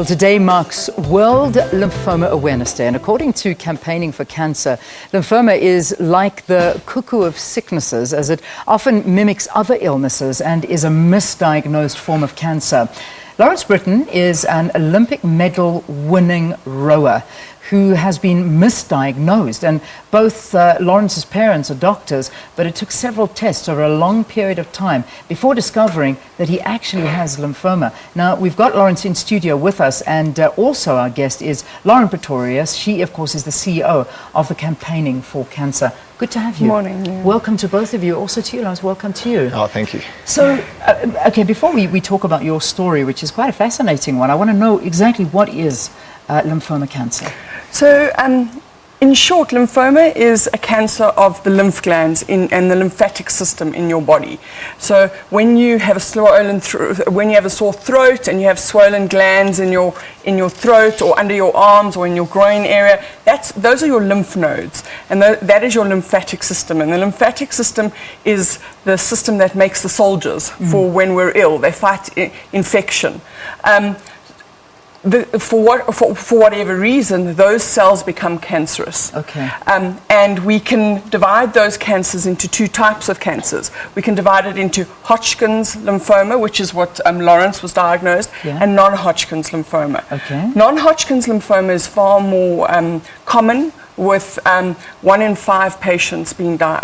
Well, today marks World Lymphoma Awareness Day, and according to Campaigning for Cancer, lymphoma is like the cuckoo of sicknesses, as it often mimics other illnesses and is a misdiagnosed form of cancer. Lawrence Brittain is an Olympic medal-winning rower who has been misdiagnosed, and both Lawrence's parents are doctors, but it took several tests over a long period of time before discovering that he actually has lymphoma. Now, we've got Lawrence in studio with us, and also our guest is Lauren Pretorius. She, of course, is the CEO of the Campaigning for Cancer. Good to have you. Good morning. Yeah. Welcome to both of you. Also to you, Lawrence, welcome to you. Oh, thank you. So, okay, before we talk about your story, which is quite a fascinating one, I want to know exactly what is lymphoma cancer. So, in short, lymphoma is a cancer of the lymph glands and the lymphatic system in your body. So, when you have a sore throat and you have swollen glands in your throat or under your arms or in your groin area, those are your lymph nodes, and that is your lymphatic system. And the lymphatic system is the system that makes the soldiers for when we're ill. They fight infection. For whatever reason, those cells become cancerous. Okay. And we can divide those cancers into two types of cancers. We can divide it into Hodgkin's lymphoma, which is what Lawrence was diagnosed, and non-Hodgkin's lymphoma. Okay. Non-Hodgkin's lymphoma is far more common, with 1 in 5 patients being 3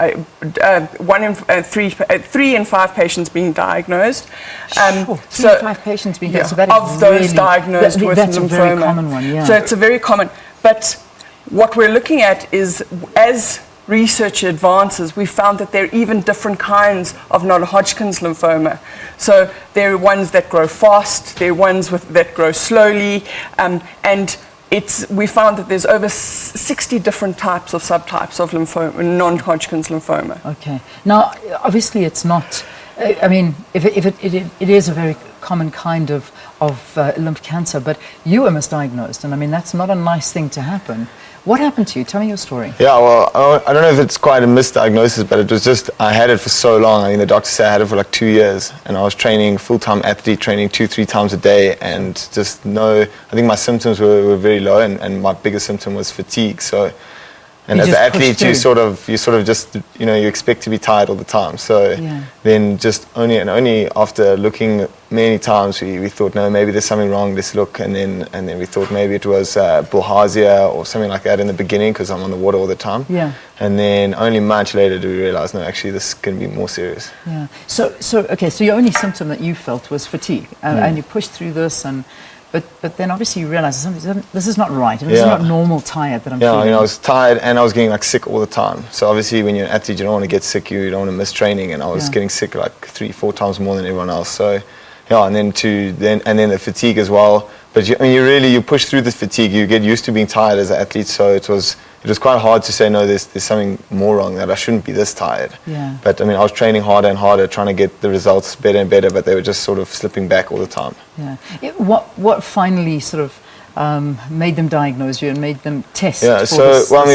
in 5 patients being diagnosed. Sure. 3 in 5 patients being diagnosed. So that of is those really, diagnosed with that's lymphoma. That's a very common one, yeah. So it's a very common. But what we're looking at is, as research advances, we found that there are even different kinds of non-Hodgkin's lymphoma. So there are ones that grow fast, there are ones that grow slowly, and we found that there's over 60 different types of subtypes of lymphoma, non-Hodgkin's lymphoma. Okay. Now, obviously, it's not. I mean, if it is a very common kind of lymph cancer, but you were misdiagnosed, and I mean that's not a nice thing to happen. What happened to you? Tell me your story. Yeah, well, I don't know if it's quite a misdiagnosis, but it was just, I had it for so long. I mean, the doctor said I had it for like 2 years, and I was training, full-time athlete, training 2-3 times a day, and just I think my symptoms were very low, and my biggest symptom was fatigue. So, and as an athlete, you sort of just, you expect to be tired all the time. So then just only after looking many times, we thought, no, maybe there's something wrong, let's look. And then we thought maybe it was bilharzia or something like that in the beginning, because I'm on the water all the time. Yeah. And then only much later do we realize, no, actually this can be more serious. Yeah. So your only symptom that you felt was fatigue, and you pushed through this, But then obviously you realize this is not right. This is not normal tired that I'm feeling. Yeah, I was tired and I was getting like sick all the time. So obviously when you're an athlete, you don't want to get sick, you don't want to miss training, and I was getting sick like 3-4 times more than everyone else. So and then the fatigue as well. But you push through the fatigue. You get used to being tired as an athlete. So it was quite hard to say, no, there's something more wrong, that I shouldn't be this tired. Yeah. But I mean, I was training harder and harder, trying to get the results better and better, but they were just sort of slipping back all the time. Yeah. What finally sort of made them diagnose you and made them test? Yeah.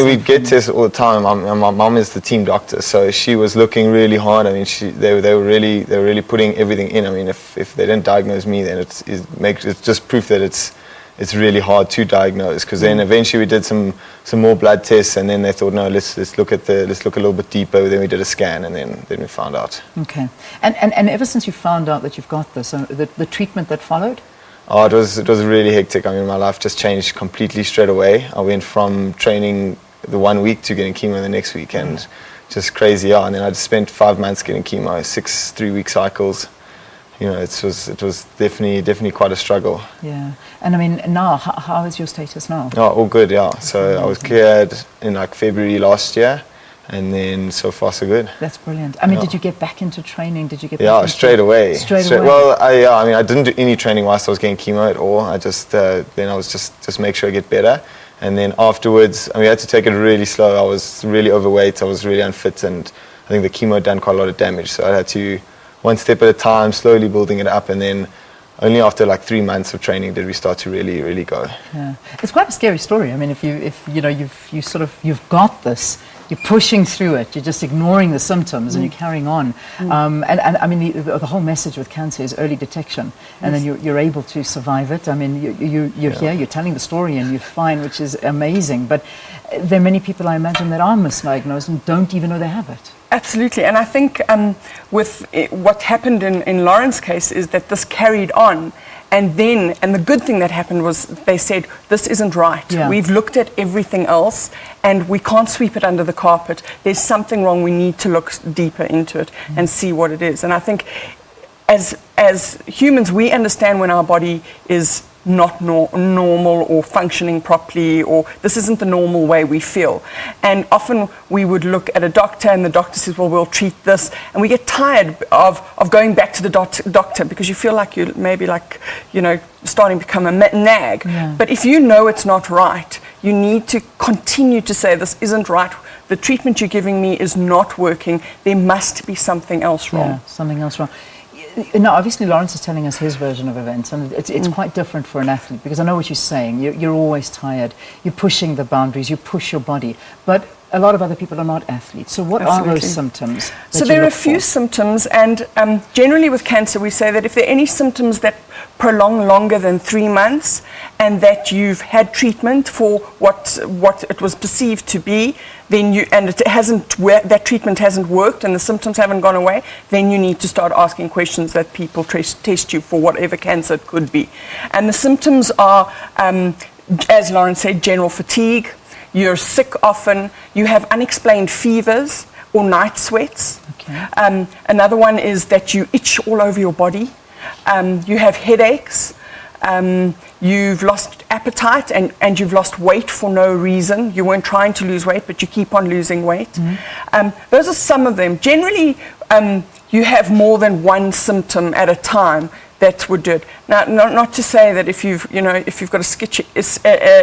We get tests all the time. My mom is the team doctor, so she was looking really hard. I mean, they were really putting everything in. I mean, if they didn't diagnose me, then it's just proof that it's really hard to diagnose, because then eventually we did some more blood tests, and then they thought, no, let's look a little bit deeper. Then we did a scan, and then we found out. Okay. And ever since you found out that you've got this, the treatment that followed? Oh, it was really hectic. I mean, my life just changed completely straight away. I went from training the 1 week to getting chemo the next week, and just crazy. Yeah. And then I just spent 5 months getting chemo, 6 3-week cycles. It was definitely quite a struggle. Yeah. And I mean, now, how is your status now? Oh, all good, yeah. So I was cleared in like February last year, and then so far so good. That's brilliant. I mean, did you get back into training? Did you get back straight away. Straight away. Well, I didn't do any training whilst I was getting chemo at all. I just then I was just make sure I get better. And then afterwards, I had to take it really slow. I was really overweight. I was really unfit, and I think the chemo had done quite a lot of damage. So I had to, one step at a time, slowly building it up, and then only after like 3 months of training did we start to really go. Yeah, it's quite a scary story. I mean, if you've got this, you're pushing through it, you're just ignoring the symptoms and you're carrying on. And I mean, the whole message with cancer is early detection, and then you're able to survive it. I mean, you're here, you're telling the story and you're fine, which is amazing. But there are many people, I imagine, that are misdiagnosed and don't even know they have it. Absolutely, and I think what happened in Lauren's case is that this carried on, and the good thing that happened was they said, this isn't right. Yeah. We've looked at everything else, and we can't sweep it under the carpet. There's something wrong. We need to look deeper into it and see what it is. And I think as humans, we understand when our body is not normal or functioning properly, or this isn't the normal way we feel. And often we would look at a doctor and the doctor says, well, we'll treat this. And we get tired of going back to the doctor because you feel like you're maybe starting to become a nag. Yeah. But if you know it's not right, you need to continue to say, this isn't right. The treatment you're giving me is not working. There must be something else wrong. Yeah, something else wrong. Now, obviously, Lawrence is telling us his version of events, and it's quite different for an athlete, because I know what you're saying. You're always tired. You're pushing the boundaries. You push your body. But a lot of other people are not athletes. So what are those symptoms? So there are a few symptoms, and generally with cancer, we say that if there are any symptoms that prolong longer than 3 months, and that you've had treatment for what it was perceived to be, then that treatment hasn't worked and the symptoms haven't gone away, then you need to start asking questions that people test you for whatever cancer it could be. And the symptoms are, as Lauren said, general fatigue. You're sick often. You have unexplained fevers or night sweats. Okay. Another one is that you itch all over your body. You have headaches. You've lost appetite and you've lost weight for no reason. You weren't trying to lose weight, but you keep on losing weight. Those are some of them. Generally, you have more than one symptom at a time that would do it. Now, not to say that if you've got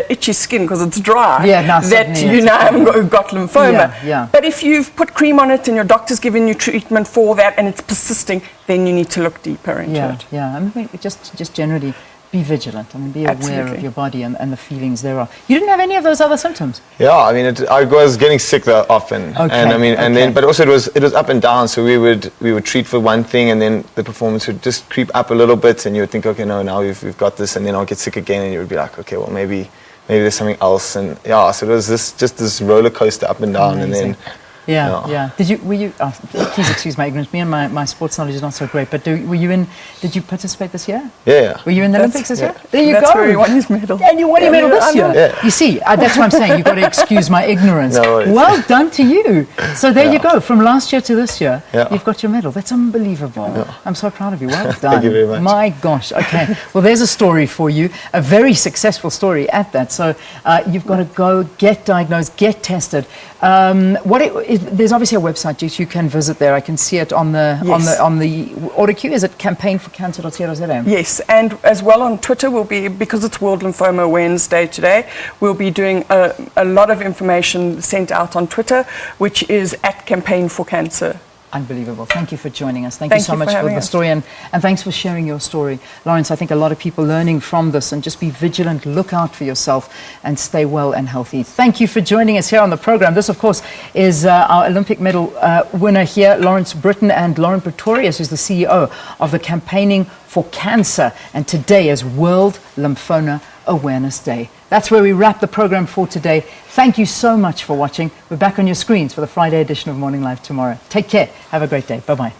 itchy skin because it's dry, that you now haven't got lymphoma. Yeah. But if you've put cream on it and your doctor's given you treatment for that and it's persisting, then you need to look deeper into it. Yeah, I mean, just generally be vigilant. I mean, be aware of your body and the feelings there are. You didn't have any of those other symptoms? Yeah, I mean, I was getting sick there often, and but also it was up and down. So we would treat for one thing, and then the performance would just creep up a little bit, and you would think, okay, no, now we've got this, and then I'll get sick again, and you would be like, okay, well maybe there's something else, and so it was this roller coaster up and down. Amazing. And then. Yeah. Were you? Please excuse my ignorance. Me and my sports knowledge is not so great. But did you participate this year? Yeah. Were you in the Olympics this year? There you that's go. Where he won his medal. And you won your medal this year. Yeah. You see, that's what I'm saying. You've got to excuse my ignorance. No worries. Well done to you. So there you go. From last year to this year, you've got your medal. That's unbelievable. Yeah. I'm so proud of you. Well done. Thank you very much. My gosh. Okay. Well, there's a story for you. A very successful story at that. So you've got to go get diagnosed, get tested. There's obviously a website you can visit there. I can see it on the order queue. Is it campaignforcancer.co.za? Yes, and as well on Twitter, because it's World Lymphoma Awareness Day today, we'll be doing a lot of information sent out on Twitter, which is @campaignforcancer. Unbelievable. Thank you for joining us. Thank you so much for the us. story, and thanks for sharing your story. Lawrence, I think a lot of people learning from this, and just be vigilant, look out for yourself, and stay well and healthy. Thank you for joining us here on the program. This, of course, is our Olympic medal winner here, Lawrence Brittain and Lauren Pretorius, who's the CEO of the Campaigning for Cancer, and today is World Lymphoma Awareness Day. That's where we wrap the program for today. Thank you so much for watching. We're back on your screens for the Friday edition of Morning Live tomorrow. Take care. Have a great day. Bye-bye.